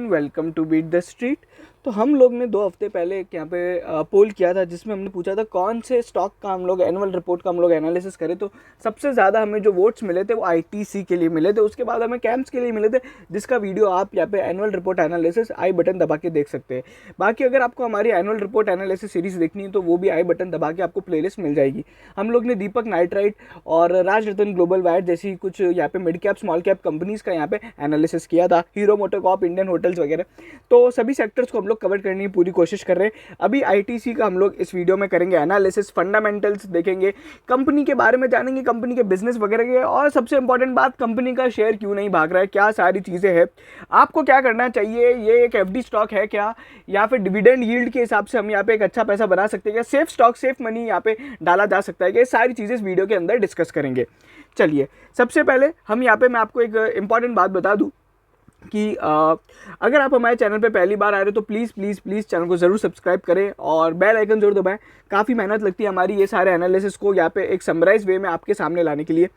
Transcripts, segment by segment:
Welcome to beat the street. तो हम लोग ने 2 हफ्ते पहले एक यहाँ पे पोल किया था जिसमें हमने पूछा था कौन से स्टॉक का हम लोग एनुअल रिपोर्ट का हम लोग एनालिसिस करें। तो सबसे ज़्यादा हमें जो वोट्स मिले थे वो आईटीसी के लिए मिले थे, उसके बाद हमें कैम्प्स के लिए मिले थे, जिसका वीडियो आप यहाँ पे annual report analysis I button दबा के देख सकते हैं। बाकी अगर आपको हमारी एनुअल रिपोर्ट एनालिसिस सीरीज़ देखनी है तो वो भी आई बटन दबा के आपको प्लेलिस्ट मिल जाएगी। हम लोग ने दीपक नाइट्राइट और राज रतन ग्लोबल वायर जैसी कुछ यहाँ पे mid cap small cap companies का यहाँ पे एनालिसिस किया था, हीरो मोटोकॉर्प, इंडियन होटल्स वगैरह। तो सभी सेक्टर्स को हम लोग कवर करने की पूरी कोशिश कर रहे हैं। अभी आईटीसी का हम लोग इस वीडियो में करेंगे एनालिसिस, फंडामेंटल्स देखेंगे, कंपनी के बारे में जानेंगे, कंपनी के बिजनेस वगैरह के, और सबसे इंपॉर्टेंट बात कंपनी का शेयर क्यों नहीं भाग रहा है, क्या सारी चीज़ें हैं, आपको क्या करना चाहिए, ये एक एफडी स्टॉक है क्या, या फिर डिविडेंड यील्ड के हिसाब से हम यहाँ पे एक अच्छा पैसा बना सकते हैं क्या, सेफ स्टॉक सेफ मनी यहाँ पे डाला जा सकता है क्या, ये सारी चीज़ें इस वीडियो के अंदर डिस्कस करेंगे। चलिए सबसे पहले हम यहाँ पे मैं आपको एक इंपॉर्टेंट बात बता दूँ कि अगर आप हमारे चैनल पे पहली बार आ रहे हो तो प्लीज़ प्लीज़ प्लीज़ चैनल को ज़रूर सब्सक्राइब करें और बेल आइकन जरूर दबाएं। काफ़ी मेहनत लगती है हमारी ये सारे एनालिसिस को यहाँ पे एक समराइज वे में आपके सामने लाने के लिए।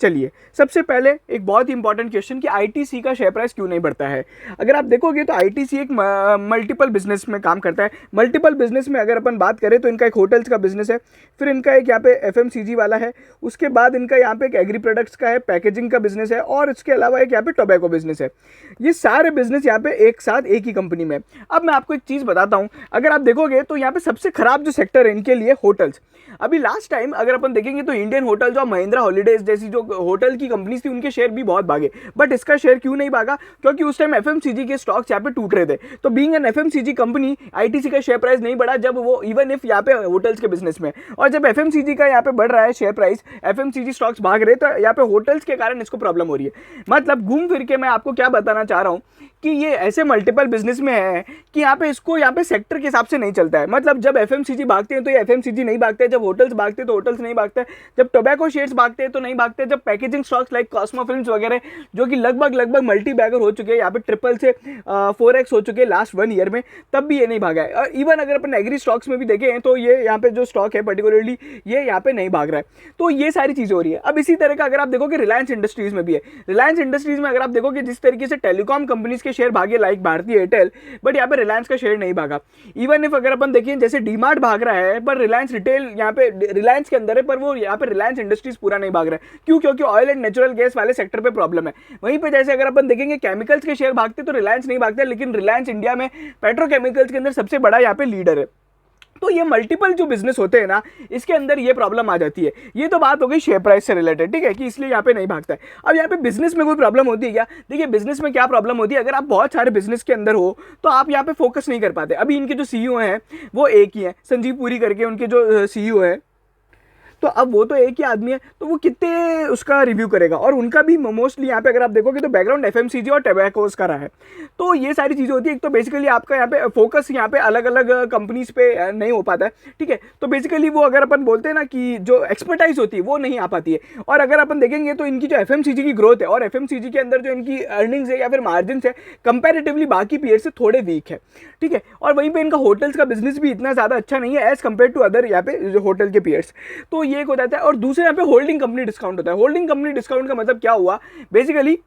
चलिए सबसे पहले एक बहुत ही इंपॉर्टेंट क्वेश्चन कि आईटीसी का शेयर प्राइस क्यों नहीं बढ़ता है। अगर आप देखोगे तो आईटीसी एक मल्टीपल बिजनेस में काम करता है। मल्टीपल बिजनेस में अगर अपन बात करें तो इनका एक होटल्स का बिजनेस है, फिर इनका एक यहाँ पे एफएमसीजी वाला है, उसके बाद इनका यहाँ पे एक एग्री प्रोडक्ट्स का है, पैकेजिंग का बिजनेस है, और इसके अलावा एक यहाँ पे टोबैको बिजनेस है। ये सारे बिजनेस यहाँ पे एक साथ एक ही कंपनी में। अब मैं आपको एक चीज़ बताता हूँ, अगर आप देखोगे तो यहाँ पे सबसे खराब जो सेक्टर है इनके लिए होटल्स। अभी लास्ट टाइम अगर अपन देखेंगे तो इंडियन होटल्स और महिंद्रा हॉलीडेज जैसी जो होटल की कंपनीज थी उनके शेयर भी बहुत भागे, बट इसका शेयर क्यों नहीं भागा, क्योंकि उस टाइम एफएमसीजी के स्टॉक्स यहाँ पे टूट रहे थे। तो being an FMCG company ITC का शेयर प्राइस नहीं बढ़ा जब वो इवन इफ यहाँ पे होटल्स के बिजनेस में, और जब एफएमसीजी का यहाँ पे बढ़ रहा है शेयर प्राइस, एफएमसीजी स्टॉक्स भाग रहे, तो यहाँ पे होटल्स के कारण इसको प्रॉब्लम हो रही है। मतलब घूम फिर के मैं आपको क्या बताना चाह रहा हूँ कि ये ऐसे मल्टीपल बिजनेस में है कि यहाँ पे इसको यहाँ पे सेक्टर के हिसाब से नहीं चलता है। मतलब जब एफएमसीजी भागते हैं तो ये एफएमसीजी नहीं भागते हैं, जब होटल्स भागते हैं तो होटल्स नहीं भागते हैं, जब टोबैको शेयर्स भागते हैं तो नहीं भागते, जब packaging stocks like Cosmo films वगैरह जो कि लगभग मल्टी बैगर हो चुके हैं, यहाँ पे ट्रिपल से 4x हो चुके हैं लास्ट 1 ईयर में, तब भी ये नहीं भागा है। और इवन अगर अपन एग्री स्टॉक्स में भी देखें तो ये यहाँ पे जो स्टॉक है पर्टिकुलरली ये यहाँ पे नहीं भाग रहा है। तो ये सारी चीज़ें हो रही है। अब इसी तरह का अगर आप देखोगे रिलायंस इंडस्ट्रीज में भी है। रिलायंस इंडस्ट्रीज में अगर आप देखोगे जिस तरीके से टेलीकॉम कंपनीज के शेयर भागे लाइक भारती एयरटेल, बट यहाँ पे रिलायंस का शेयर नहीं भागा। इवन इफ अगर अपन देखें जैसे डीमार्ट भाग रहा है, पर रिलायंस रिटेल यहाँ पे रिलायंस के अंदर है, पर वो यहाँ पे रिलायंस इंडस्ट्रीज पूरा नहीं भाग रहा है। क्यों? क्योंकि ऑयल एंड नेचुरल गैस वाले सेक्टर पे प्रॉब्लम है। वहीं पे जैसे अगर अपन देखेंगे केमिकल्स के शेयर भागते तो रिलायंस नहीं भागता, लेकिन रिलायंस इंडिया में पेट्रोकेमिकल्स के अंदर सबसे बड़ा यहाँ पे लीडर है। तो ये मल्टीपल जो बिजनेस होते हैं ना, इसके अंदर ये प्रॉब्लम आ जाती है। ये तो बात हो गई शेयर प्राइस से रिलेटेड, ठीक है, कि इसलिए यहाँ पे नहीं भागता है। अब यहाँ पे बिजनेस में कोई प्रॉब्लम होती है क्या? देखिए बिजनेस में क्या प्रॉब्लम होती है, अगर आप बहुत सारे बिजनेस के अंदर हो तो आप यहाँ पे फोकस नहीं कर पाते। अभी इनके जो सीईओ हैं वो एक ही है, संजीव पुरी करके उनके जो सीईओ है, तो अब वो तो एक ही आदमी है, तो वो कितने उसका रिव्यू करेगा, और उनका भी मोस्टली यहाँ पे अगर आप देखोगे तो बैकग्राउंड एफएमसीजी और टोबैकोस का रहा है। तो ये सारी चीज़ें होती है। एक तो बेसिकली आपका यहाँ पे फोकस यहाँ पे अलग अलग कंपनीज पे नहीं हो पाता है, ठीक है। तो बेसिकली वो अगर अपन बोलते हैं ना कि जो एक्सपर्टाइज होती है वो नहीं आ पाती है। और अगर अपन देखेंगे तो इनकी जो एफएमसीजी की ग्रोथ है और एफएमसीजी के अंदर जो इनकी अर्निंग्स है या फिर मार्जिन है कंपेरेटिवली बाकी पीयर से थोड़े वीक है, ठीक है। और वहीं पर इनका होटल्स का बिजनेस भी इतना ज़्यादा अच्छा नहीं है एज कम्पेयर टू अदर यहाँ पे जो होटल के पीयर्स। तो ये एक हो जाता है। और दूसरे यहाँ पे होल्डिंग कंपनी डिस्काउंट होता है। होल्डिंग कंपनी डिस्काउंट का मतलब क्या हुआ, बेसिकली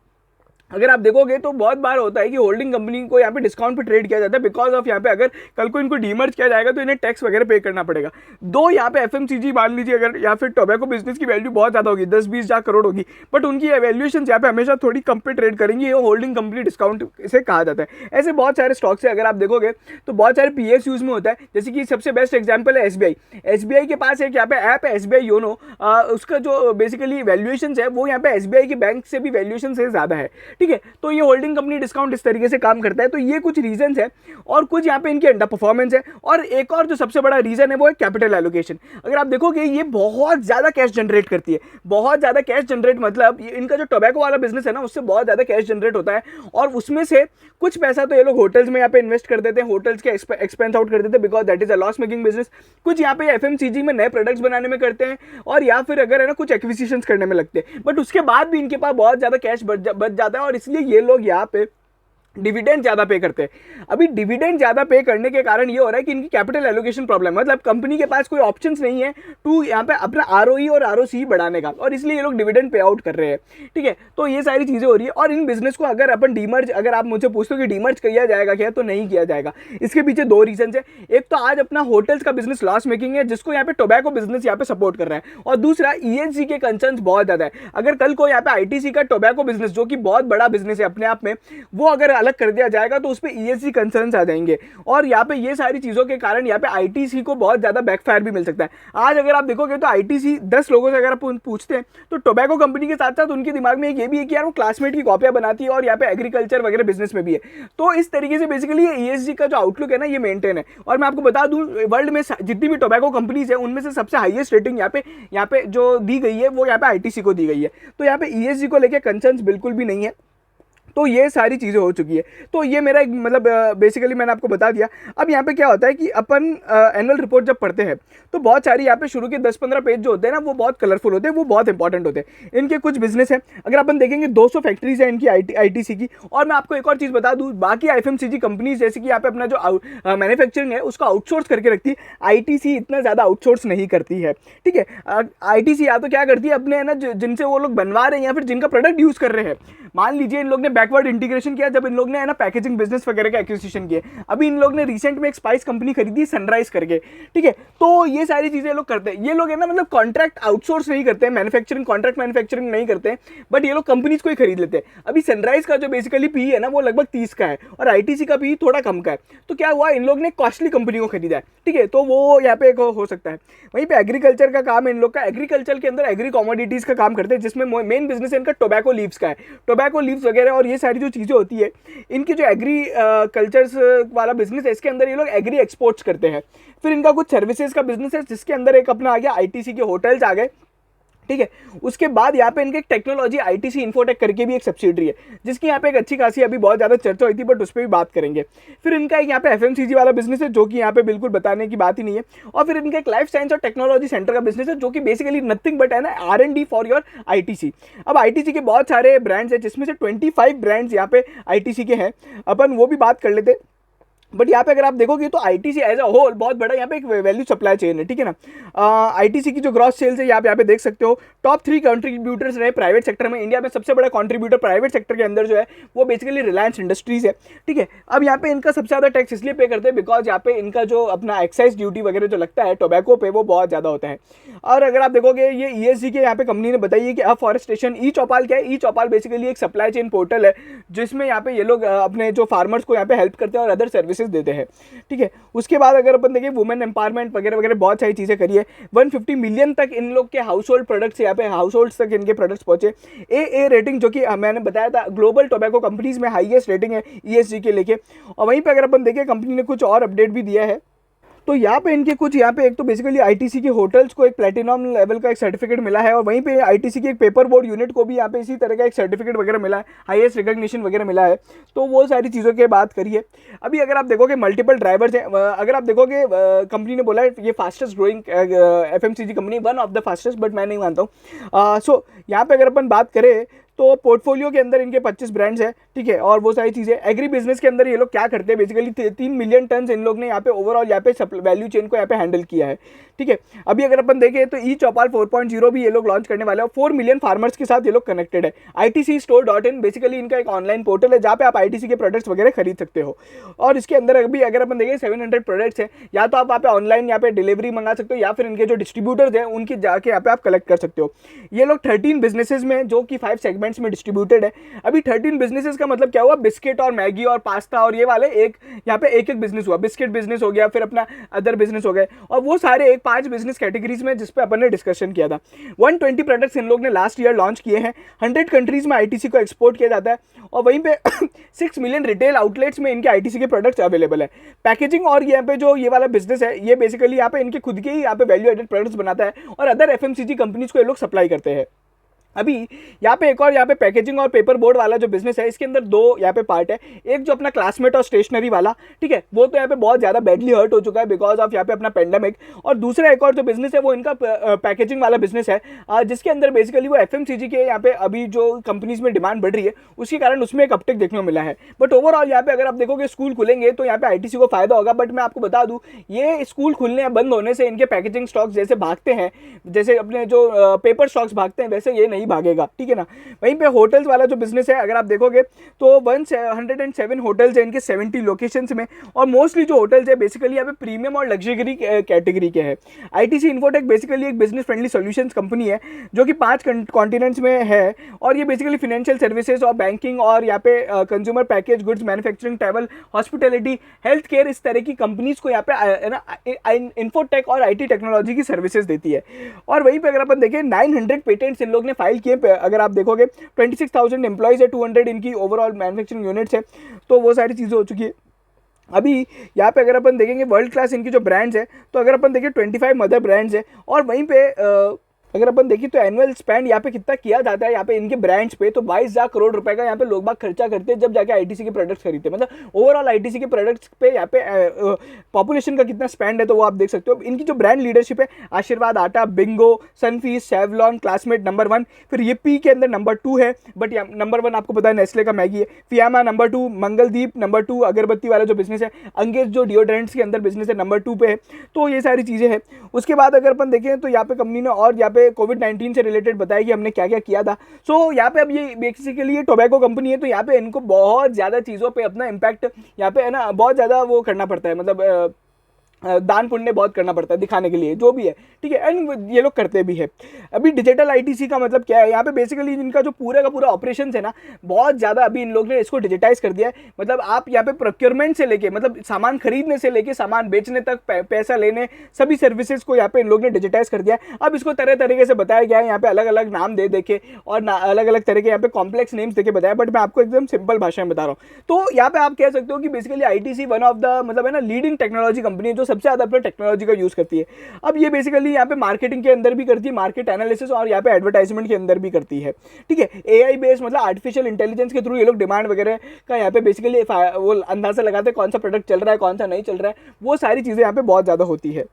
अगर आप देखोगे तो बहुत बार होता है कि होल्डिंग कंपनी को यहाँ पे डिस्काउंट पे ट्रेड किया जाता है, बिकॉज ऑफ यहाँ पे अगर कल को इनको डीमर्ज किया जाएगा तो इन्हें टैक्स वगैरह पे करना पड़ेगा। दो यहाँ पे एफएमसीजी मान लीजिए अगर या फिर टोबैको बिजनेस की वैल्यू बहुत ज़्यादा होगी, 10-20 लाख करोड़ होगी, बट उनकी वैल्यूएशन यहाँ पे हमेशा थोड़ी कम पे ट्रेड करेंगी। ये होल्डिंग कंपनी डिस्काउंट इसे कहा जाता है। ऐसे बहुत सारे स्टॉक्स है, अगर आप देखोगे तो बहुत सारे पीएसयूज में होता है। जैसे कि सबसे बेस्ट एग्जाम्पल है एसबीआई। एसबीआई के पास एक यहाँ पे ऐप है एसबीआई योनो, उसका जो बेसिकली वैल्यूएशन है वो यहाँ पे एसबीआई के बैंक से भी वैल्यूएशन से ज़्यादा है, ठीक है। तो ये होल्डिंग कंपनी डिस्काउंट इस तरीके से काम करता है। तो ये कुछ रीजंस है, और कुछ यहाँ पे इनकी अंडर परफॉर्मेंस है, और एक और जो सबसे बड़ा रीजन है वो है कैपिटल एलोकेशन। अगर आप देखोगे ये बहुत ज्यादा कैश जनरेट करती है, बहुत ज्यादा कैश जनरेट, मतलब इनका जो टोबैको वाला बिजनेस है ना उससे बहुत ज्यादा कैश जनरेट होता है, और उसमें से कुछ पैसा तो ये लोग होटल्स में यहाँ पे इन्वेस्ट कर देते हैं, होटल्स के एक्सपेंस आउट कर देते हैं, because that is a loss making business. कुछ यहाँ पे एफएमसीजी में नए प्रोडक्ट्स बनाने में करते हैं, और या फिर अगर है ना कुछ एक्विजिशंस करने में लगते हैं, बट उसके बाद भी इनके पास बहुत ज्यादा कैश बच जाता है, और इसलिए ये लोग यहाँ पे डिविडेंड ज़्यादा पे करते हैं। अभी डिविडेंड ज़्यादा पे करने के कारण ये हो रहा है कि इनकी कैपिटल एलोकेशन प्रॉब्लम, मतलब कंपनी के पास कोई ऑप्शंस नहीं है टू यहाँ पे अपना आरओई और आरओसी बढ़ाने का, और इसलिए ये लोग डिविडेंड पे आउट कर रहे हैं। ठीक है, तो ये सारी चीज़ें हो रही है। और इन बिजनेस को अगर अपन डीमर्ज, अगर आप मुझे पूछते हो कि डीमर्ज किया जाएगा क्या, तो नहीं किया जाएगा। इसके पीछे दो रीजन है। एक तो आज अपना होटल्स का बिजनेस लॉस मेकिंग है, जिसको यहाँ पे टोबैको बिजनेस यहाँ पे सपोर्ट कर रहा है, और दूसरा ईएसजी के कंसर्न्स बहुत ज़्यादा है। अगर कल को यहाँ पे आईटीसी का टोबैको बिजनेस, जो कि बहुत बड़ा बिजनेस है अपने आप में, वो अगर अलग कर दिया जाएगा तो उस पे ईएसजी कंसर्न्स आ जाएंगे, और यहाँ पे ये सारी चीज़ों के कारण यहाँ पे आईटीसी को बहुत ज़्यादा बैकफायर भी मिल सकता है। आज अगर आप देखोगे तो आईटीसी 10 लोगों से अगर आप पूछते हैं तो टोबैको कंपनी के साथ साथ उनके दिमाग में एक ये भी है कि यार वो क्लासमेट की कॉपियां बनाती है, और यहाँ पे एग्रीकल्चर वगैरह बिजनेस में भी है। तो इस तरीके से बेसिकली ये ईएसजी का जो आउटलुक है ना, ये मेंटेन है। और मैं आपको बता दूं, वर्ल्ड में जितनी भी टोबैको कंपनीज है उनमें से सबसे हाईएस्ट रेटिंग यहाँ पे जो दी गई है वो यहाँ पे आईटीसी को दी गई है। तो यहाँ पे ईएसजी को लेकर कंसर्न्स बिल्कुल भी नहीं है। तो ये सारी चीज़ें हो चुकी है। तो ये मेरा एक मतलब बेसिकली मैंने आपको बता दिया। अब यहाँ पे क्या होता है कि अपन एनुअल रिपोर्ट जब पढ़ते हैं तो बहुत सारी यहाँ पे शुरू के 10-15 पेज जो होते हैं ना, वो बहुत कलरफुल होते हैं, वो बहुत इंपॉर्टेंट होते हैं। इनके कुछ बिजनेस है, अगर अपन देखेंगे 200 फैक्ट्रीज है इनकी आईटीसी की। और मैं आपको एक और चीज़ बता दूँ, बाकी एफएमसीजी कंपनीज जैसे कि यहाँ पे अपना जो मैन्युफैक्चरिंग है उसको आउटसोर्स करके रखती है, आईटीसी इतना ज़्यादा आउटसोर्स नहीं करती है। ठीक है, आईटीसी या तो क्या करती है, अपने है ना जिनसे वो लोग बनवा रहे हैं या फिर जिनका प्रोडक्ट यूज़ कर रहे हैं, मान लीजिए इन लोग ने बैकवर्ड इंटीग्रेशन किया जब इन लोग ने है ना पैकेजिंग बिजनेस वगैरह का एक्विजिशन किया। अभी इन लोग ने रिसेंट में एक स्पाइस कंपनी खरीदी सनराइज करके। ठीक है, तो ये सारी चीजें लोग करते हैं। ये लोग है ना मतलब कॉन्ट्रैक्ट आउटसोर्स नहीं करते हैं, मैन्युफैक्चरिंग कॉन्ट्रैक्ट मैन्युफैक्चरिंग नहीं करते हैं, बट ये लोग कंपनीज को ही खरीद लेते हैं। अभी सनराइज का जो बेसिकली पी है ना वो लगभग 30 का है, और आईटीसी का पी थोड़ा कम का है। तो क्या हुआ, इन लोग ने कॉस्टली कंपनी को खरीदा है। ठीक है, तो वो यहाँ पे एक हो सकता है। वहीं पे एग्रीकल्चर का काम है इन लोग का, एग्रीकल्चर के अंदर एग्री कॉमोडिटीज का काम करते हैं, जिसमें मेन बिजनेस इनका टोबैको लीव्स का है। टोबैको लीव्स वगैरह और ये सारी जो चीज़ें होती है, इनकी जो एग्री कल्चर्स वाला बिजनेस है, इसके अंदर ये लोग एग्री एक्सपोर्ट्स करते हैं। फिर इनका कुछ सर्विसेज का बिजनेस है, जिसके अंदर एक अपना आ गया आईटीसी के होटल्स आ गए। ठीक है, उसके बाद यहाँ पे इनके टेक्नोलॉजी आईटीसी इन्फोटेक करके भी एक सब्सिडरी है, जिसकी यहाँ पे एक अच्छी खासी अभी बहुत ज़्यादा चर्चा हुई थी, बट उस पर भी बात करेंगे। फिर इनका एक यहाँ पे एफएमसीजी वाला बिजनेस है, जो कि यहाँ पे बिल्कुल बताने की बात ही नहीं है। और फिर इनका एक लाइफ साइंस और टेक्नोलॉजी सेंटर का बिजनेस है, जो कि बेसिकली नथिंग बट है ना R&D फॉर योर आईटीसी। अब आईटीसी के बहुत सारे ब्रांड्स हैं, जिसमें से 25 ब्रांड्स यहाँ पे आईटीसी के हैं, अपन वो भी बात कर लेते। बट यहाँ पे अगर आप देखोगे तो आईटीसी एज अ होल बहुत बड़ा यहाँ पे एक वैल्यू सप्लाई चेन है। ठीक है ना, आईटीसी की जो ग्रॉस सेल्स है आप यहाँ पे देख सकते हो, टॉप 3 कंट्रीब्यूटर्स रहे प्राइवेट सेक्टर में। इंडिया में सबसे बड़ा कंट्रीब्यूटर प्राइवेट सेक्टर के अंदर जो है वो बेसिकली रिलायंस इंडस्ट्रीज है। ठीक है, अब यहाँ पे इनका सबसे ज़्यादा टैक्स इसलिए पे करते हैं बिकॉज यहाँ पे इनका जो अपना एक्साइज ड्यूटी वगैरह जो लगता है टोबैको पे, वो बहुत ज़्यादा होता है। और अगर आप देखोगे ये ईएसजी के यहाँ पे कंपनी ने बताई है कि अफॉरेस्टेशन ई चौपाल क्या है। ई चौपाल बेसिकली एक सप्लाई चेन पोर्टल है, जिसमें यहाँ पे ये लोग अपने जो फार्मर्स को यहाँ पे हेल्प करते हैं और अदर सर्विसेज देते हैं। ठीक है, उसके बाद अगर अपन देखें वुमेन एम्पावरमेंट वगैरह वगैरह बहुत सारी चीज़ें करी है। 150 मिलियन तक इन लोग के हाउस होल्ड प्रोडक्ट्स यहाँ पे हाउस होल्ड तक इनके प्रोडक्ट्स पहुंचे। ए रेटिंग, जो कि मैंने बताया था ग्लोबल टोबैको कंपनीज में हाईएस्ट रेटिंग है ईएसजी के लेके। और वहीं पे अगर अपन देखें कंपनी ने कुछ और अपडेट भी दिया है। तो यहाँ पे इनके कुछ यहाँ पे एक तो बेसिकली आईटीसी के होटल्स को एक प्लेटिनम लेवल का एक सर्टिफिकेट मिला है, और वहीं पे आईटीसी के एक पेपर बोर्ड यूनिट को भी यहाँ पे इसी तरह का एक सर्टिफिकेट वगैरह मिला है, हाईएस्ट रिकॉग्निशन वगैरह मिला है। तो वो सारी चीज़ों की बात करिए। अभी अगर आप देखोगे मल्टीपल ड्राइवर्स हैं, अगर आप देखोगे कंपनी ने बोला है ये fastest growing FMCG company, one of the fastest, but मैं नहीं मानता हूँ। सो यहाँ पे अगर अपन बात करें तो पोर्टफोलियो के अंदर इनके 25 ब्रांड्स हैं। ठीक है, और वो सारी चीज़ें एग्री बिजनेस के अंदर ये लोग क्या करते हैं, बेसिकली 3 मिलियन टन इन लोग ने यहाँ पे ओवरऑल यहाँ पे वैल्यू चेन को यहाँ पे हैंडल किया है। ठीक है, अभी अगर अपन देखें तो ई चौपाल 4.0 भी ये लोग लॉन्च करने वाले हैं, 4 मिलियन फार्मर्स के साथ ये लोग कनेक्टेड है। ITCstore.in बेसिकली इनका एक ऑनलाइन पोर्टल है, जहाँ पे आप आईटीसी के प्रोडक्ट्स वगैरह खरीद सकते हो। और इसके अंदर अभी अगर अपन देखें 700 प्रोडक्ट्स हैं, या तो आप यहाँ पे ऑनलाइन यहाँ पे डिलीवरी मंगा सकते हो, या फिर इनके जो डिस्ट्रीब्यूटर्स हैं उनकी जाके यहाँ पे आप कलेक्ट कर सकते हो। ये लोग 13 बिजनेसेस में, जो कि 5 सेगमेंट्स में डिस्ट्रीब्यूटेड है। अभी 13 बिजनेसेस का मतलब क्या हुआ, बिस्किट और मैगी और पास्ता और ये वाले एक यहाँ पे एक बिजनेस हुआ, बिस्किट बिजनेस हो गया, फिर अपना अदर बिजनेस हो गए, और वो सारे एक 5 बिजनेस कैटेगरीज में जिस पे अपन ने डिस्कशन किया था। 120 प्रोडक्ट्स इन लोग ने लास्ट ईयर लॉन्च किए हैं। 100 कंट्रीज में आईटीसी को एक्सपोर्ट किया जाता है, और वहीं पे 6 मिलियन रिटेल आउटलेट्स में इनके आईटीसी के प्रोडक्ट्स अवेलेबल है। पैकेजिंग और यहाँ पे जो ये वाला बिजनेस है, ये बेसिकली यहाँ पे इनके खुद के ही यहाँ पे वैल्यू एडेड प्रोडक्ट्स बनाता है, और अदर एफएमसीजी कंपनीज को ये लोग सप्लाई करते हैं। अभी यहाँ पे एक और यहाँ पे पैकेजिंग और पेपर बोर्ड वाला जो बिजनेस है, इसके अंदर दो यहाँ पे पार्ट है। एक जो अपना क्लासमेट और स्टेशनरी वाला, ठीक है, वो तो यहाँ पे बहुत ज़्यादा बैडली हर्ट हो चुका है बिकॉज ऑफ यहाँ पे अपना पेंडेमिक। और दूसरा एक और जो बिजनेस है वो इनका पैकेजिंग वाला बिजनेस है, जिसके अंदर बेसिकली वो एफएमसीजी के यहाँ पे अभी जो कंपनीज में डिमांड बढ़ रही है उसके कारण उसमें एक अपटेक देखने को मिला है। बट ओवरऑल यहाँ पे अगर आप देखोगे स्कूल खुलेंगे तो यहाँ पे आईटीसी को फायदा होगा। बट मैं आपको बता दूं, ये स्कूल खुलने या बंद होने से इनके पैकेजिंग स्टॉक्स जैसे भागते हैं, जैसे अपने जो पेपर स्टॉक्स भागते हैं, वैसे ये नहीं भागेगा, ठीक है ना। वहीं पे होटल्स वाला जो बिजनेस है अगर आप देखोगे तो 107 होटल्स है इनके 70 लोकेशंस में, और मोस्टली जो होटल्स है बेसिकली यहाँ पे प्रीमियम और लग्जरी कैटेगरी के हैं। आईटीसी इन्फोटेक बेसिकली एक बिजनेस फ्रेंडली सॉल्यूशंस कंपनी है जो कि 5 कॉन्टिनेंट्स में है, और ये बेसिकली फाइनेंशियल सर्विसेज और बैंकिंग और यहाँ पे consumer package goods, manufacturing, travel, hospitality, health care, इस तरह की कंपनीज को यहाँ पे ना इन्फोटेक और आईटी टेक्नोलॉजी की सर्विसेज देती है। और वहीं पे अगर अपन देखें 900 पेटेंट्स इन लोग ने फाइल किए। अगर आप देखोगे 26,000 एम्प्लॉयज़ है, 200 इनकी ओवरऑल मैन्युफैक्चरिंग यूनिट्स है, तो वो सारी चीज़ें हो चुकी है। अभी यहाँ पे अगर अपन देखेंगे वर्ल्ड क्लास इनकी जो ब्रांड्स है, तो अगर अपन देखें 25 मदर ब्रांड्स है, और वहीं पे अगर अपन देखें तो एनुअल स्पेंड यहाँ पे कितना किया जाता है यहाँ पे इनके ब्रांड्स पे, तो 22,000 करोड़ रुपए का यहाँ पे लोग बाग खर्चा करते हैं जब जाके आईटीसी के प्रोडक्ट्स खरीदते हैं। मतलब ओवरऑल आईटीसी के प्रोडक्ट्स पे यहाँ पे पॉपुलेशन का कितना स्पेंड है तो वो आप देख सकते हो। इनकी जो ब्रांड लीडरशिप है, आशीर्वाद आटा, Bingo, Sunfeast, Savlon, classmate number 1, फिर ये के अंदर नंबर 2 है, बट नंबर 1 आपको पता है नेस्ले का मैगी है, फियामा नंबर 2, मंगलदीप नंबर 2, अगरबत्ती वाला जो बिजनेस है, अंगेज जो डिओड्रेंट्स के अंदर बिजनेस है नंबर 2 पे है। तो ये सारी चीज़ें हैं। उसके बाद अगर अपन देखें तो यहाँ पे कंपनी ने और यहाँ पे कोविड-19 से रिलेटेड बताया कि हमने क्या क्या किया था। सो यहाँ पे अब ये बेसिकली ये टोबैको कंपनी है, तो यहाँ पे इनको बहुत ज़्यादा चीज़ों पे अपना इम्पैक्ट यहाँ पे है ना बहुत ज़्यादा वो करना पड़ता है, मतलब दान पुण्य बहुत करना पड़ता है दिखाने के लिए, जो भी है, ठीक है, एंड ये लोग करते भी है। अभी डिजिटल आईटीसी का मतलब क्या है, यहाँ पे बेसिकली इनका जो पूरा का पूरा ऑपरेशन है ना, बहुत ज़्यादा अभी इन लोग ने इसको डिजिटाइज कर दिया है। मतलब आप यहाँ पे प्रोक्योरमेंट से लेके, मतलब सामान खरीदने से लेके सामान बेचने तक, पैसा लेने, सभी सर्विसेज को यहाँ पे इन लोग ने डिजिटाइज कर दिया है। अब इसको तरह तरीके से बताया गया है, यहाँ पे अलग अलग नाम दे देके और अलग अलग तरह के यहाँ पे कॉम्प्लेक्स नेम्स देके बताया, बट मैं आपको एकदम सिंपल भाषा में बता रहा हूँ। तो यहाँ पे आप कह सकते हो कि basically ITC one of the मतलब है ना लीडिंग टेक्नोलॉजी कंपनी है जो सबसे ज़्यादा अपने टेक्नोलॉजी का यूज़ करती है। अब ये बेसिकली यहाँ पे मार्केटिंग के अंदर भी करती है, मार्केट एनालिसिस और यहाँ पे एडवर्टाइजमेंट के अंदर भी करती है, ठीक है। एआई बेस्ड मतलब आर्टिफिशियल इंटेलिजेंस के थ्रू ये लोग डिमांड वगैरह का यहाँ पे बेसिकली वो अंदाजा लगाते हैं कौन सा प्रोडक्ट चल रहा है, कौन सा नहीं चल रहा है, वो सारी चीज़ें यहाँ पे बहुत ज़्यादा होती है।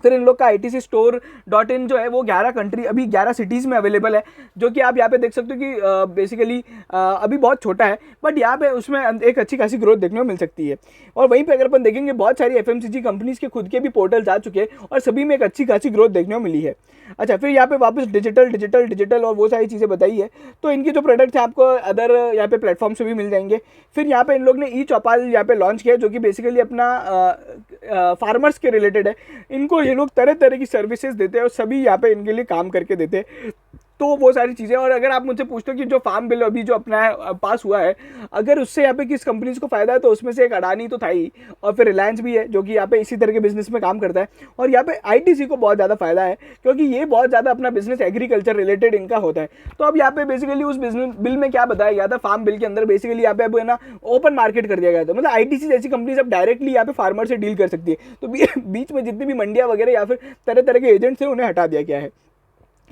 फिर इन लोग का ITC Store.in जो है वो 11 कंट्री, अभी 11 सिटीज़ में अवेलेबल है, जो कि आप यहाँ पे देख सकते हो कि बेसिकली अभी बहुत छोटा है, बट यहाँ पे उसमें एक अच्छी खासी ग्रोथ देखने को मिल सकती है। और वहीं पे अगर अपन देखेंगे बहुत सारी FMCG कंपनीज़ के खुद के भी पोर्टल्स आ चुके हैं और सभी में एक अच्छी खासी ग्रोथ देखने को मिली है। अच्छा, फिर यहाँ पे वापस डिजिटल और वो सारी चीज़ें बताई है। तो इनके जो प्रोडक्ट्स हैं आपको अदर यहाँ पे प्लेटफॉर्म से भी मिल जाएंगे। फिर यहाँ पे इन लोग ने ई चौपाल यहाँ पे लॉन्च किया, जो कि बेसिकली अपना फार्मर्स के रिलेटेड है। इनको ये लोग तरह तरह की सर्विसेज देते हैं और सभी यहाँ पे इनके लिए काम करके देते हैं, तो वो सारी चीज़ें। और अगर आप मुझसे पूछते हो कि जो फार्म बिल अभी जो अपना है पास हुआ है, अगर उससे यहाँ पे किस कंपनीज को फायदा है, तो उसमें से एक अडानी तो था ही, और फिर रिलायंस भी है जो कि यहाँ पे इसी तरह के बिजनेस में काम करता है। और यहाँ पे आईटीसी को बहुत ज़्यादा फायदा है क्योंकि ये बहुत ज़्यादा अपना बिजनेस एग्रीकल्चर रिलेटेड इनका होता है। तो अब यहाँ पे बेसिकली उस बिजनेस बिल में क्या बताया गया था, फार्म बिल के अंदर बेसिकली यहाँ पे अब है ना ओपन मार्केट कर दिया गया था। मतलब आईटीसी जैसी कंपनीज अब डायरेक्टली यहाँ पे फार्मर से डील कर सकती है, तो बीच में जितनी भी मंडियाँ वगैरह या फिर तरह तरह के एजेंट्स हैं उन्हें हटा दिया गया है।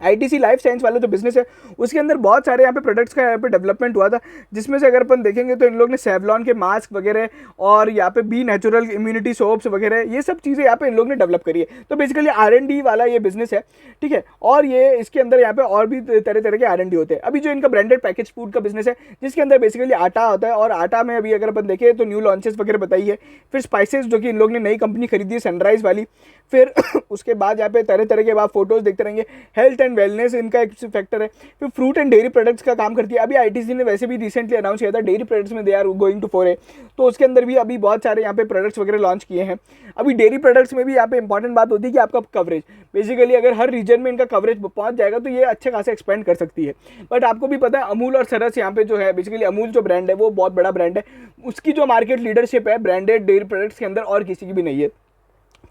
आईटीसी लाइफ साइंस वाला जो बिजनेस है उसके अंदर बहुत सारे यहाँ पे प्रोडक्ट्स का यहाँ पे डेवलपमेंट हुआ था, जिसमें से अगर अपन देखेंगे तो इन लोग ने सेवलॉन के मास्क वगैरह और यहाँ पे बी नेचुरल इम्यूनिटी सोप्स वगैरह ये सब चीज़ें यहाँ पे इन लोग ने डेवलप करी है। तो बेसिकली R&D वाला ये बिजनेस है, ठीक है। और ये इसके अंदर यहाँ पे और भी तरह तरह के R&D होते हैं। अभी जो इनका ब्रांडेड पैकेज फूड का बिजनेस है, जिसके अंदर बेसिकली आटा होता है, और आटा में अभी अगर अपन देखें तो न्यू लॉन्चेस वगैरह बताई है। फिर स्पाइसेस जो कि इन लोग ने नई कंपनी खरीदी है सनराइज वाली। फिर उसके बाद यहाँ पे तरह तरह के आप फोटोज देखते रहेंगे। हेल्थ एंड वेलनेस इनका एक फैक्टर है। फिर फ्रूट एंड डेयरी प्रोडक्ट्स का काम करती है। अभी आईटीसी ने वैसे भी रिसेंटली अनाउंस किया था डेयरी प्रोडक्ट्स में दे आर गोइंग टू फोरे, तो उसके अंदर भी अभी बहुत सारे यहाँ पे प्रोडक्ट्स वगैरह लॉन्च किए हैं। अभी डेयरी प्रोडक्ट्स में भी यहाँ पे इंपॉर्टेंट बात होती है कि आपका कवरेज, बेसिकली अगर हर रीजन में इनका कवरेज पहुंच जाएगा तो ये अच्छे खासे एक्सपेंड कर सकती है। बट आपको भी पता है अमूल और सरस यहाँ पे जो है, बेसिकली अमूल जो ब्रांड है वो बहुत बड़ा ब्रांड है, उसकी जो मार्केट लीडरशिप है ब्रांडेड डेयरी प्रोडक्ट्स के अंदर और किसी की भी नहीं है।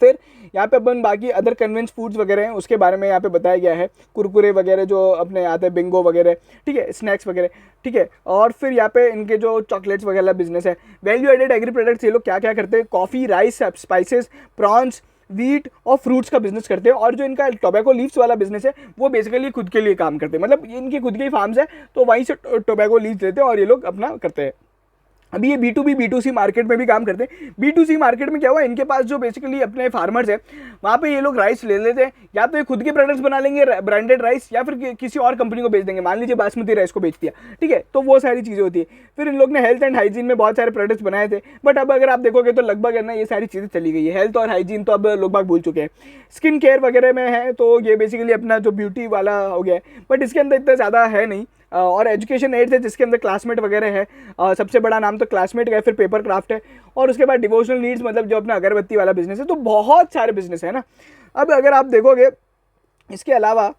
फिर यहाँ पे अपन बाकी अदर कन्वेंस फूड्स वगैरह हैं उसके बारे में यहाँ पे बताया गया है, कुरकुरे वगैरह जो अपने आते हैं, बिंगो वगैरह, ठीक है, स्नैक्स वगैरह, ठीक है। और फिर यहाँ पे इनके जो चॉकलेट्स वगैरह बिजनेस है। वैल्यू एडेड एग्री प्रोडक्ट्स ये लोग क्या क्या करते हैं, coffee, rice, spices, prawns, wheat और फ्रूट्स का बिजनेस करते हैं, और जो इनका टोबैको लीव्स वाला बिजनेस है वो बेसिकली खुद के लिए काम करते हैं, मतलब इनकी खुद की फार्म्स है तो वहीं से टोबैको लीव्स लेते हैं और ये लोग अपना करते हैं। अभी ये B2B B2C मार्केट में भी काम करते हैं। B2C मार्केट में क्या हुआ, इनके पास जो बेसिकली अपने फार्मर्स है वहाँ पे ये लोग राइस ले लेते हैं, या तो ये खुद के प्रोडक्ट्स बना लेंगे ब्रांडेड राइस, या फिर किसी और कंपनी को बेच देंगे, मान लीजिए बासमती राइस को बेच दिया, ठीक है, तो वो सारी चीज़ें होती है। फिर इन लोग ने हेल्थ एंड हाइजीन में बहुत सारे प्रोडक्ट्स बनाए थे, बट अब अगर आप देखोगे तो लगभग है ना ये सारी चीज़ें चली गई है। हेल्थ और हाइजीन तो अब लोग बाग भूल चुके हैं। स्किन केयर वगैरह में है तो ये बेसिकली अपना जो ब्यूटी वाला हो गया है, बट इसके अंदर इतना ज़्यादा है नहीं। और एजुकेशन एड्स है जिसके अंदर क्लासमेट वगैरह है, सबसे बड़ा नाम तो क्लासमेट का है, फिर पेपर क्राफ्ट है, और उसके बाद डिवोशनल नीड्स मतलब जो अपना अगरबत्ती वाला बिजनेस है। तो बहुत सारे बिजनेस है ना। अब अगर आप देखोगे इसके अलावा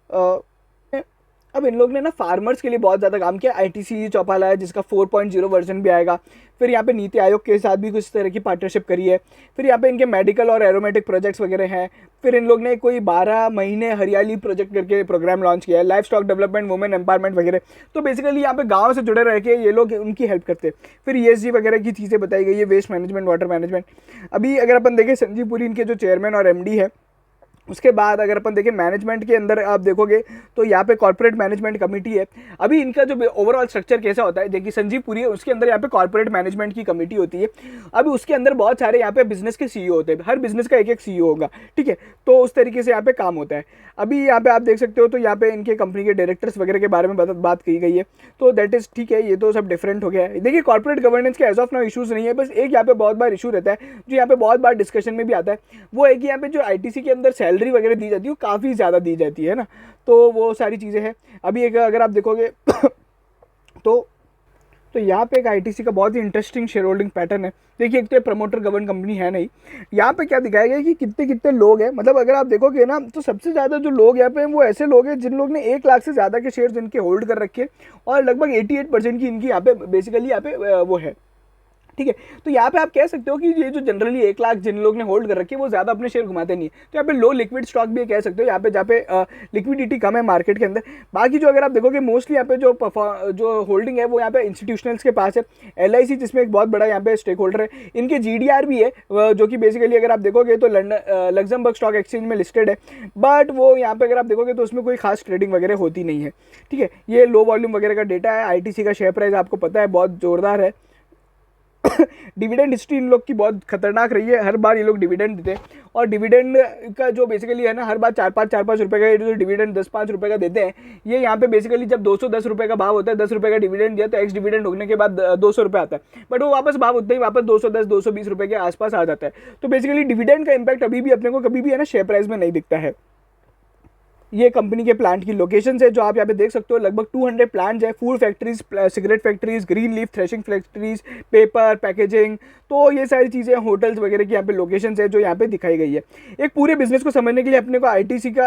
अब इन लोग ने ना फार्मर्स के लिए बहुत ज़्यादा काम किया। ITC चौपाला है जिसका 4.0 वर्जन भी आएगा। फिर यहाँ पे नीति आयोग के साथ भी कुछ तरह की पार्टनरशिप करी है। फिर यहाँ पे इनके मेडिकल और एरोमेटिक प्रोजेक्ट्स वगैरह हैं। फिर इन लोग ने कोई 12 महीने हरियाली प्रोजेक्ट करके प्रोग्राम लॉन्च किया है, life stock development, women empowerment वगैरह। तो बेसिकली यहाँ पे गाँव से जुड़े रह के ये लोग उनकी हेल्प करते हैं। फिर ESG वगैरह की चीज़ें बताई गई है, वेस्ट मैनेजमेंट, वाटर मैनेजमेंट। अभी अगर अपन देखें संजीव पुरी इनके जो चेयरमैन और MD है। उसके बाद अगर अपन देखें मैनेजमेंट के अंदर आप देखोगे तो यहाँ पे कॉर्पोरेट मैनेजमेंट कमेटी है। अभी इनका जो ओवरऑल स्ट्रक्चर कैसा होता है, देखिए संजीव पुरी है उसके अंदर यहाँ पे कॉर्पोरेट मैनेजमेंट की कमेटी होती है। अभी उसके अंदर बहुत सारे यहाँ पे बिजनेस के CEO होते हैं, हर बिजनेस का एक एक CEO होगा, ठीक है, तो उस तरीके से यहाँ पे काम होता है। अभी यहाँ पे आप देख सकते हो तो यहाँ पे इनके कंपनी के डायरेक्टर्स वगैरह के बारे में बात की गई है, तो दैट इज ठीक है, ये तो सब डिफरेंट हो गया है। देखिए कॉर्पोरेट गवर्नेंस के एज ऑफ नाउ इशूज़ नहीं है, बस एक यहाँ पे बहुत बार इशू रहता है जो यहाँ पे बहुत बार डिस्कशन में भी आता है, वो है कि यहाँ पे जो ITC के अंदर सैलरी वगैरह दी जाती है काफ़ी ज़्यादा दी जाती है ना, तो वो सारी चीज़ें हैं। अभी एक अगर आप देखोगे तो यहाँ पे एक ITC का बहुत ही इंटरेस्टिंग शेयर होल्डिंग पैटर्न है। देखिए एक तो प्रमोटर गवर्न कंपनी है नहीं, यहाँ पे क्या दिखाया गया कि कितने कितने लोग हैं, मतलब अगर आप देखोगे ना तो सबसे ज़्यादा जो लोग यहाँ पे वो ऐसे लोग हैं जिन लोग ने 1 लाख से ज़्यादा के शेयर इनके होल्ड कर रखे, और लगभग 88% की इनकी यहाँ पे बेसिकली यहाँ पे वो है, ठीक है। तो यहाँ पे आप कह सकते हो कि ये जो जनरली 1 लाख जिन लोग ने होल्ड कर रखे वो ज़्यादा अपने शेयर घुमाते नहीं है, तो यहाँ पे लो लिक्विड स्टॉक भी कह सकते हो यहाँ पे, जहाँ पे लिक्विडिटी कम है मार्केट के अंदर। बाकी जो अगर आप देखोगे मोस्टली यहाँ पे जो होल्डिंग है वो यहाँ पे इंस्टीट्यूशनल्स के पास है। LIC जिसमें एक बहुत बड़ा यहाँ पे स्टेक होल्डर है, इनके GDR भी है जो कि बेसिकली अगर आप देखोगे तो लग्जमबर्ग स्टॉक एक्सचेंज में लिस्टेड है, बट वो यहाँ पे अगर आप देखोगे तो उसमें कोई खास ट्रेडिंग वगैरह होती नहीं है, ठीक है। ये लो वॉल्यूम वगैरह का डेटा है। ITC का शेयर प्राइस आपको पता है बहुत जोरदार है। डिविडेंड हिस्ट्री इन लोग की बहुत खतरनाक रही है, हर बार ये लोग डिविडेंड देते हैं, और डिविडेंड का जो बेसिकली है ना हर बार 4-5 रुपये का जो डिविडेंड 10-5 रुपये का देते हैं, ये यहाँ पे बेसिकली जब 210 रुपये का भाव होता है, 10 रुपये का डिविडेंड दिया तो एक्स डिविडेंड होने के बाद 200 रुपये आता है, बट वो वापस भाव उतना ही वापस 210-220 रुपये के आसपास आ जाता है। तो बेसिकली डिविडेंड का इंपैक्ट अभी भी अपने को कभी भी है ना शेयर प्राइस में नहीं दिखता है। ये कंपनी के प्लांट की लोकेशंस है जो आप यहाँ पे देख सकते हो, लगभग 200 प्लांट्स है, food factories, cigarette factories, green leaf threshing factories, paper packaging, तो ये सारी चीज़ें होटल्स वगैरह की यहाँ पे लोकेशंस है जो यहाँ पे दिखाई गई है। एक पूरे बिजनेस को समझने के लिए अपने को ITC का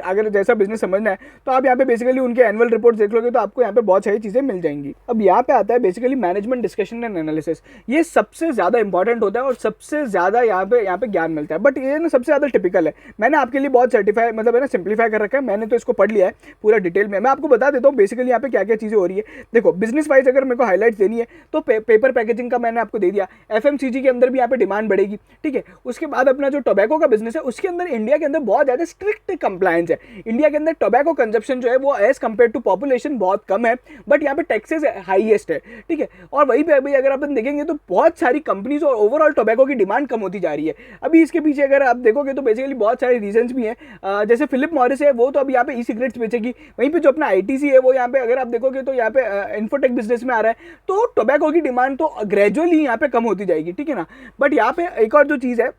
अगर जैसा बिजनेस समझना है तो आप यहाँ पे बेसिकली उनके एनुअल रिपोर्ट देख लोगे तो आपको यहाँ पे बहुत सारी चीज़ें मिल जाएंगी। अब यहाँ पे आता है basically management discussion and analysis, ये सबसे ज़्यादा इंपॉर्टेंट होता है और सबसे ज़्यादा यहाँ पे ज्ञान मिलता है, बट ये ना सबसे ज़्यादा टिपिकल है। मैंने आपके लिए बहुत सर्टिफाई मतलब है ना सिंप्लीफाई कर रखा है, मैंने तो इसको पढ़ लिया है पूरा डिटेल में। मैं आपको बता देता हूँ बेसिकली यहाँ पे क्या क्या चीज़ें हो रही है। देखो बिजनेस वाइज अगर मेरे को हाईलाइट्स देनी है तो पेपर पैकेजिंग का मैंने आपको दे दिया, FMCG के अंदर भी यहाँ पे डिमांड बढ़ेगी, ठीक है। उसके बाद अपना जो टोबैको का बिजनेस है उसके अंदर इंडिया के अंदर बहुत ज़्यादा स्ट्रिक्ट कंप्लायंस है। इंडिया के अंदर टोबैको कंजप्शन जो है वो एज कम्पेयर टू पॉपुलेशन बहुत कम है, बट यहाँ पे टैक्सेस हाईएस्ट है, ठीक है। और वहीं पे अभी अगर अपन देखेंगे तो बहुत सारी कंपनीज और ओवरऑल टोबैको की डिमांड कम होती जा रही है। अभी इसके पीछे अगर आप देखोगे तो बेसिकली बहुत सारे रीजंस भी हैं, जैसे फिलिप मॉरिस है वो तो अब यहाँ पे ई-सिगरेट्स बेचेगी, वहीं पे जो अपना ITC है वो यहाँ पे अगर आप देखोगे तो यहाँ पे इन्फोटेक बिजनेस में आ रहा है, तो टोबैको की डिमांड तो ग्रेजुअली यहाँ पे कम होती जाएगी, ठीक है ना। बट यहाँ पे एक और जो चीज़ है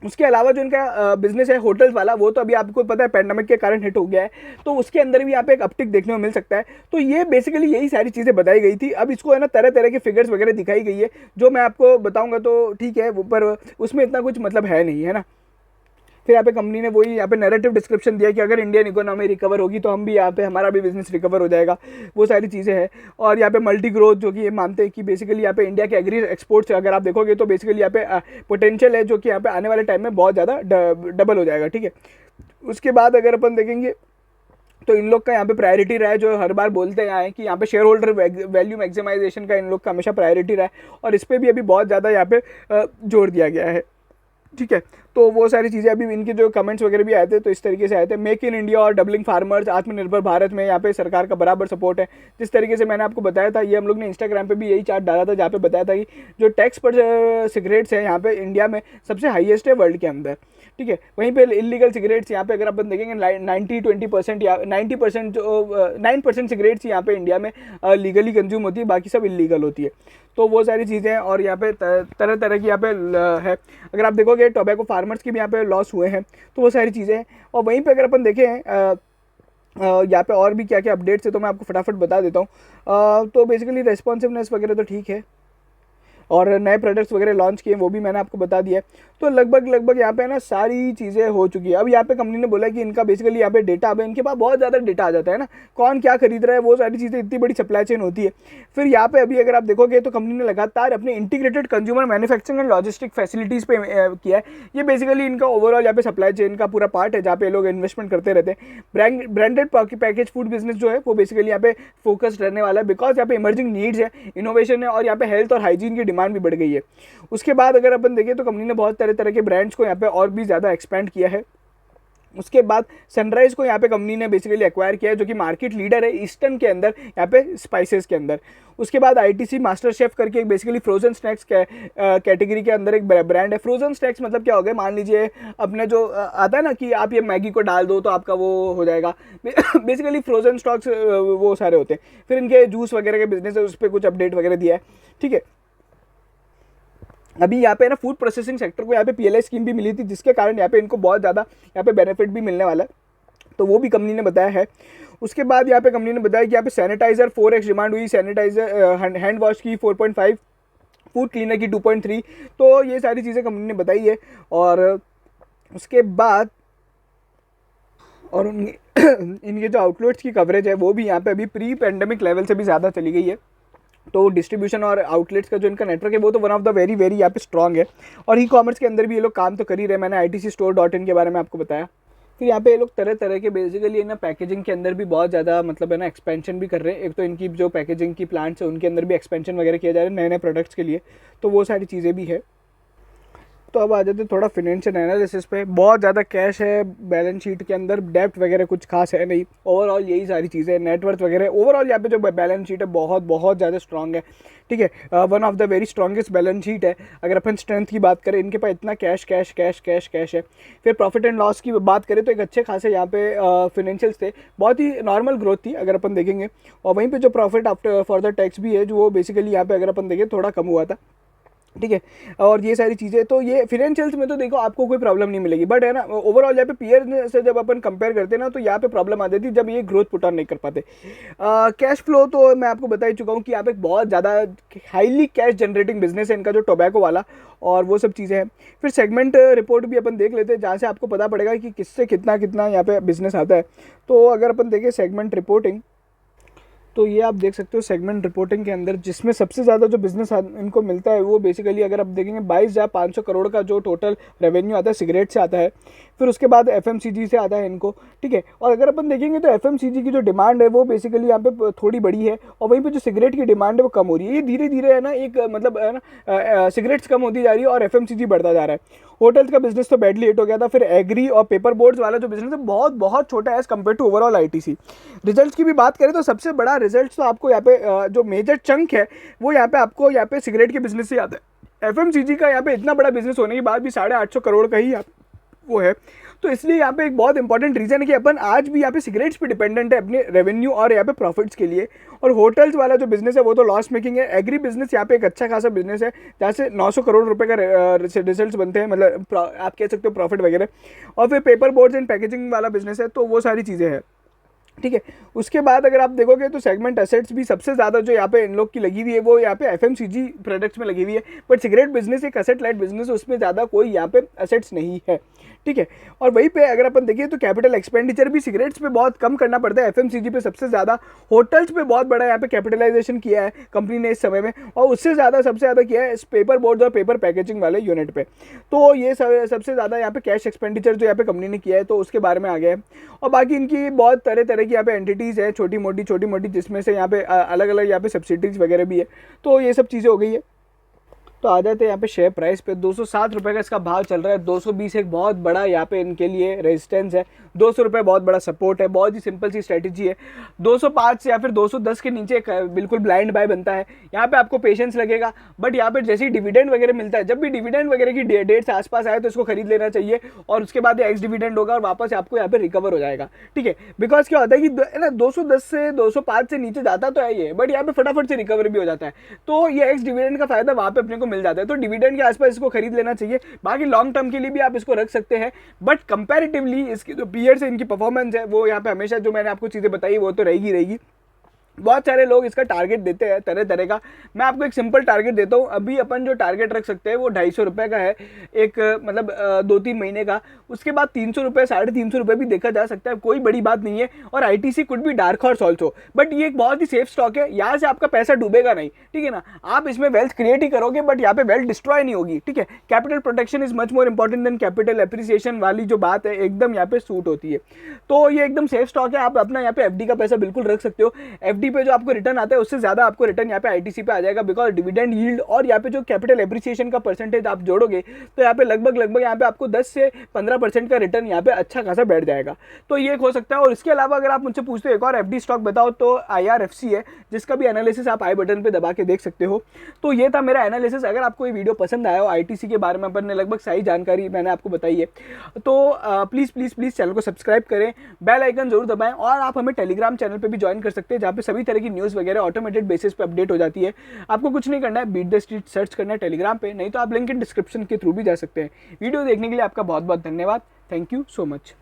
उसके अलावा जो इनका बिजनेस है होटल्स वाला, वो तो अभी आपको पता है पैंडेमिक के कारण हिट हो गया है, तो उसके अंदर भी यहाँ पे एक अपटिक देखने को मिल सकता है। तो ये बेसिकली यही सारी चीज़ें बताई गई थी। अब इसको है ना तरह तरह के फिगर्स वगैरह दिखाई गई है जो मैं आपको बताऊंगा तो ठीक है, पर उसमें इतना कुछ मतलब है नहीं, है ना। फिर यहाँ पे कंपनी ने वही यहाँ पे नैरेटिव डिस्क्रिप्शन दिया कि अगर इंडियन इकोनॉमी रिकवर होगी तो हम भी यहाँ पे हमारा भी बिजनेस रिकवर हो जाएगा, वो सारी चीज़ें हैं। और यहाँ पे मल्टी ग्रोथ जो कि ये मानते हैं कि बेसिकली यहाँ पे इंडिया के एग्री एक्सपोर्ट्स अगर आप देखोगे तो बेसिकली यहाँ पे पोटेंशियल है जो कि यहाँ पे आने वाले टाइम में बहुत ज़्यादा डबल हो जाएगा, ठीक है। उसके बाद अगर अपन देखेंगे तो इन लोग का यहाँ पे प्रायोरिटी रहा है, जो हर बार बोलते हैं कि यहाँ पे शेयर होल्डर वैल्यू मैक्सिमाइजेशन का इन लोग का हमेशा प्रायोरिटी रहा है, और इस पर भी अभी बहुत ज़्यादा यहाँ पे जोर दिया गया है, ठीक है। तो वो सारी चीज़ें अभी इनके जो कमेंट्स वगैरह भी आए थे तो इस तरीके से आए थे, मेक इन इंडिया और डबलिंग फार्मर्स, आत्मनिर्भर भारत में यहाँ पे सरकार का बराबर सपोर्ट है। जिस तरीके से मैंने आपको बताया था, ये हम लोग ने इंस्टाग्राम पे भी यही चार्ट डाला था जहाँ पे बताया था कि जो टैक्स पर सिगरेट्स है यहाँ पे इंडिया में सबसे हाईएस्ट है वर्ल्ड के अंदर, ठीक है। वहीं पे इलीगल सिगरेट्स यहाँ पे अगर अपन देखेंगे 90-20% या 90% जो 9% सिगरेट्स यहाँ पे इंडिया में लीगली कंज्यूम होती है, बाकी सब इलीगल होती है। तो वो सारी चीज़ें हैं और यहाँ पे तरह तरह की यहाँ पे है। अगर आप देखोगे टोबैको फार्मर्स की भी यहाँ पे लॉस हुए हैं, तो वो सारी चीज़ें हैं। और वहीं पे अगर अपन देखें यहाँ पे और भी क्या क्या अपडेट्स है तो मैं आपको फटाफट बता देता हूँ। तो बेसिकली रेस्पॉन्सिवनेस वगैरह तो ठीक है और नए प्रोडक्ट्स वगैरह लॉन्च किए वो भी मैंने आपको बता दिया। तो लगभग यहाँ पे ना सारी चीज़ें हो चुकी है। अब यहाँ पे कंपनी ने बोला कि इनका बेसिकली यहाँ पे डेटा, अब इनके पास बहुत ज़्यादा डेटा आ जाता है ना, कौन क्या खरीद रहा है, वो सारी चीज़ें, इतनी बड़ी सप्लाई चेन होती है। फिर यहाँ पे अभी अगर आप देखोगे तो कंपनी ने लगातार अपने integrated consumer manufacturing and logistic facilities पे किया है। ये बेसिकली इनका ओवरऑल यहाँ पे सप्लाई चेन का पूरा पार्ट है जहाँ पे लोग इन्वेस्टमेंट करते रहते हैं। ब्रांडेड पैकेज फूड बिजनेस जो है वो बेसिकली यहाँ पे फोकस्ड रहने वाला है, बिकॉज यहाँ पे इमर्जिंग नीड्स है, इनोवेशन है और यहाँ पे हेल्थ और हाइजीन की डिमांड भी बढ़ गई है। उसके बाद अगर अपन देखें तो कंपनी ने बहुत तरह तरह के ब्रांड्स को यहाँ पे और भी ज़्यादा एक्सपेंड किया है। उसके बाद सनराइज को यहाँ पे कंपनी ने बेसिकली एक्वायर किया है, जो कि मार्केट लीडर है ईस्टर्न के अंदर यहाँ पे स्पाइसेस के अंदर। उसके बाद आईटीसी मास्टर शेफ करके एक बेसिकली फ्रोजन स्नैक्स कैटेगरी के अंदर एक ब्रांड है। फ्रोजन स्नैक्स मतलब क्या हो गया, मान लीजिए अपने जो आता है ना कि आप ये मैगी को डाल दो तो आपका वो हो जाएगा, बेसिकली फ्रोजन स्टॉक्स वो सारे होते हैं। फिर इनके जूस वगैरह के बिजनेस है, उस पर कुछ अपडेट वगैरह दिया है, ठीक है। अभी यहाँ पे ना फूड प्रोसेसिंग सेक्टर को यहाँ पे पीएलआई स्कीम भी मिली थी, जिसके कारण यहाँ पे इनको बहुत ज़्यादा यहाँ पे बेनिफिट भी मिलने वाला है, तो वो भी कंपनी ने बताया है। उसके बाद यहाँ पे कंपनी ने बताया कि यहाँ पे सैनिटाइजर 4x डिमांड हुई, सैनिटाइजर हैंड वॉश की 4.5, फूड क्लीनर की 2.3, तो ये सारी चीज़ें कंपनी ने बताई है। और उसके बाद और इनके जो आउटलेट्स की कवरेज है वो भी यहाँ पे अभी प्री पैंडेमिक लेवल से भी ज़्यादा चली गई है। तो डिस्ट्रीब्यूशन और आउटलेट्स का जो इनका नेटवर्क है वो तो वन ऑफ द वेरी यहाँ पे स्ट्रॉन्ग है। और ई कॉमर्स के अंदर भी ये लोग काम तो कर ही रहे, मैंने ITCstore.in के बारे में आपको बताया। फिर यहाँ पे ये लोग तरह तरह के बेसिकली ना पैकेजिंग के अंदर भी बहुत ज़्यादा मतलब है ना एक्सपेंशन भी कर रहे हैं। एक तो इनकी जो पैकेजिंग की प्लांट्स है उनके अंदर भी एक्सपेंशन वगैरह किया जा रहा है नए नए प्रोडक्ट्स के लिए, तो वो सारी चीज़ें भी है। तो अब आ जाते हैं थोड़ा फिनेंशियल एनालिसिस पे। बहुत ज़्यादा कैश है बैलेंस शीट के अंदर, डेप्ट वगैरह कुछ खास है नहीं, ओवरऑल यही सारी चीज़ें, नेटवर्थ वगैरह ओवरऑल यहाँ पे जो बैलेंस शीट है बहुत ज़्यादा स्ट्रॉन्ग है, ठीक है। One of the very strongest balance sheet है। अगर अपन स्ट्रेंथ की बात करें, इनके पास इतना कैश है। फिर प्रॉफिट एंड लॉस की बात करें तो एक अच्छे खासे यहाँ पे फिनेंशियल्स थे, बहुत ही नॉर्मल ग्रोथ थी अगर अपन देखेंगे। और वहीं पे जो profit after for the tax भी है जो वो बेसिकली यहाँ पे अगर अपन देखें थोड़ा कम हुआ था, ठीक है। और ये सारी चीज़ें, तो ये फिनेंशियल्स में तो देखो आपको कोई प्रॉब्लम नहीं मिलेगी, बट है ना ओवरऑल यहाँ पे पीयर से जब अपन कंपेयर करते हैं ना तो यहाँ पे प्रॉब्लम आ जाती है जब ये ग्रोथ पुट ऑन नहीं कर पाते। कैश फ्लो तो मैं आपको बता ही चुका हूँ कि यहाँ पे बहुत ज़्यादा हाईली कैश जनरेटिंग बिजनेस है इनका जो टोबैको वाला, और वो सब चीज़ें हैं। फिर सेगमेंट रिपोर्ट भी अपन देख लेते हैं जहाँ से आपको पता पड़ेगा कि किससे कितना यहाँ पे बिजनेस आता है। तो अगर अपन देखें सेगमेंट रिपोर्टिंग, तो ये आप देख सकते हो सेगमेंट रिपोर्टिंग के अंदर जिसमें सबसे ज़्यादा जो बिजनेस इनको मिलता है वो बेसिकली अगर आप देखेंगे 22,500 करोड़ का जो टोटल रेवेन्यू आता है सिगरेट से आता है। फिर उसके बाद FMCG से आता है इनको, ठीक है। और अगर अपन देखेंगे तो FMCG की जो डिमांड है वो बेसिकली यहाँ पे थोड़ी बड़ी है, और वहीं पे जो सिगरेट की डिमांड है वो कम हो रही है। ये धीरे धीरे है ना एक मतलब है ना सिगरेट्स कम होती जा रही है और FMCG बढ़ता जा रहा है। होटल्स का बिजनेस तो बैडली हिट हो गया था। फिर एग्री और पेपर बोर्ड्स वाला जो बिजनेस है बहुत छोटा है as compare to overall ITC। Results की भी बात करें तो सबसे बड़ा रिजल्ट तो आपको यहाँ पे जो मेजर चंक है वो यहाँ पे आपको यहाँ पे सिगरेट के बिजनेस से आता है। FMCG का यहाँ पे इतना बड़ा बिजनेस होने के बाद भी 850 करोड़ का ही वो है। तो इसलिए यहाँ पे एक बहुत इंपॉर्टेंट रीज़न है कि अपन आज भी यहाँ पे सिगरेट्स पे डिपेंडेंट है अपने रेवेन्यू और यहाँ पे प्रॉफिट्स के लिए। और होटल्स वाला जो बिजनेस है वो तो लॉस मेकिंग है। एग्री बिजनेस यहाँ पे एक अच्छा खासा बिजनेस है जहाँ से 900 करोड़ रुपए का रिजल्ट्स बनते हैं, मतलब आप कह सकते हो प्रॉफिट वगैरह। और फिर पेपर बोर्ड्स एंड पैकेजिंग वाला बिजनेस है, तो वो सारी चीज़ें हैं, ठीक है। उसके बाद अगर आप देखोगे तो सेगमेंट एसेट्स भी सबसे ज़्यादा जो यहाँ पे इन लोग की लगी हुई है वो यहाँ पे FMCG प्रोडक्ट्स में लगी हुई है। बट सिगरेट बिजनेस एक एसेट लाइट बिजनेस है, उसमें ज़्यादा कोई यहाँ पे एसेट्स नहीं है, ठीक है। और वहीं पे अगर अपन देखिए तो कैपिटल एक्सपेंडिचर भी सिगरेट्स पे बहुत कम करना पड़ता है, FMCG पे सबसे ज़्यादा। होटल्स पे बहुत बड़ा यहाँ पे कैपिटलाइजेशन किया है कंपनी ने इस समय में, और उससे ज़्यादा सबसे ज़्यादा किया है पेपर बोर्ड और पेपर पैकेजिंग वाले यूनिट पे। तो ये सबसे ज़्यादा यहाँ पे कैश एक्सपेंडिचर जो यहाँ पे कंपनी ने किया है तो उसके बारे में आ गया है। और बाकी इनकी बहुत तरह की यहाँ पे एंटिटीज़ है छोटी मोटी, जिसमें से यहाँ पे अलग अलग यहाँ पे सब्सिडीज वगैरह भी है। तो ये सब चीज़ें हो गई है। तो आ जाते हैं यहाँ पे शेयर प्राइस पे। 207 रुपये का इसका भाव चल रहा है। 220 एक बहुत बड़ा यहाँ पे इनके लिए रेजिस्टेंस है, 200 रुपये बहुत बड़ा सपोर्ट है। बहुत ही सिंपल सी स्ट्रेटेजी है। 205 या फिर 210 के नीचे बिल्कुल ब्लाइंड बाय बनता है। यहाँ पे आपको पेशेंस लगेगा, बट यहाँ पे जैसे ही डिविडेंड वगैरह मिलता है, जब भी डिविडेंड वगैरह की डेट से आसपास आए तो इसको खरीद लेना चाहिए, और उसके बाद एक्स डिविडेंड होगा और वापस आपको यहाँ पे रिकवर हो जाएगा। ठीक है, बिकॉज क्या होता है कि ना 210 से 205 से नीचे जाता तो है ये, बट यहाँ पे फटाफट से रिकवर भी हो जाता है। तो ये एक्स डिविडेंड का फायदा वहाँ पे अपने को मिल जाता है। तो डिविडेंड के आसपास इसको खरीद लेना चाहिए। बाकी लॉन्ग टर्म के लिए भी आप इसको रख सकते हैं, बट कंपैरेटिवली इसकी जो पीयर से इनकी परफॉर्मेंस है वो यहाँ पे हमेशा जो मैंने आपको चीज़ें बताई वो तो रहेगी। बहुत सारे लोग इसका टारगेट देते हैं तरह तरह का। मैं आपको एक सिंपल टारगेट देता हूँ। अभी अपन जो टारगेट रख सकते हैं वो 250 रुपये का है, एक मतलब 2-3 महीने का। उसके बाद 300 रुपये 350 रुपये भी देखा जा सकता है, कोई बड़ी बात नहीं है। और ITC कुड भी डार्क हॉर्स ऑल्सो, बट ये एक बहुत ही सेफ स्टॉक है। यहाँ से आपका पैसा डूबेगा नहीं, ठीक है ना। आप इसमें वेल्थ क्रिएट ही करोगे, बट यहाँ पे वेल्थ डिस्ट्रॉय नहीं होगी। ठीक है, capital protection is much more important than capital appreciation वाली जो बात है एकदम यहाँ पे सूट होती है। तो ये एकदम सेफ स्टॉक है। आप अपना यहाँ पे FD का पैसा बिल्कुल रख सकते हो। FD पे जो आपको रिटर्न आता है उससे ज्यादा आपको रिटर्न यहाँ पे ITC पे आ जाएगा, बिकॉज डिविडेंड यील्ड और यहाँ पे जो कैपिटल एप्रिसिएशन का परसेंटेज आप जोड़ोगे तो यहाँ पे लगभग यहाँ पे आपको 10 से 15% का रिटर्न यहाँ पे अच्छा खासा बैठ जाएगा। तो ये हो सकता है। और इसके अलावा अगर आप मुझसे पूछते हो एक और FD स्टॉक बताओ, तो IRFC है, जिसका भी एनालिसिस आप आई बटन पे दबा के देख सकते हो। तो ये था मेरा एनालिसिस। अगर आपको ये वीडियो पसंद आया हो, ITC के बारे में अपन ने लगभग सही जानकारी मैंने आपको बताई है, तो प्लीज़ चैनल को सब्सक्राइब करें, बेल आइकन जरूर दबाएं, और आप हमें टेलीग्राम चैनल पे भी ज्वाइन कर सकते हैं, जहाँ पे सभी तरह की न्यूज़ वगैरह ऑटोमेटेड बेसिस पे अपडेट हो जाती है। आपको कुछ नहीं करना है, बीट द स्ट्रीट सर्च करना है टेलीग्राम पे, नहीं तो आप लिंक इन डिस्क्रिप्शन के थ्रू भी जा सकते हैं। वीडियो देखने के लिए आपका बहुत बहुत धन्यवाद। Thank you so much.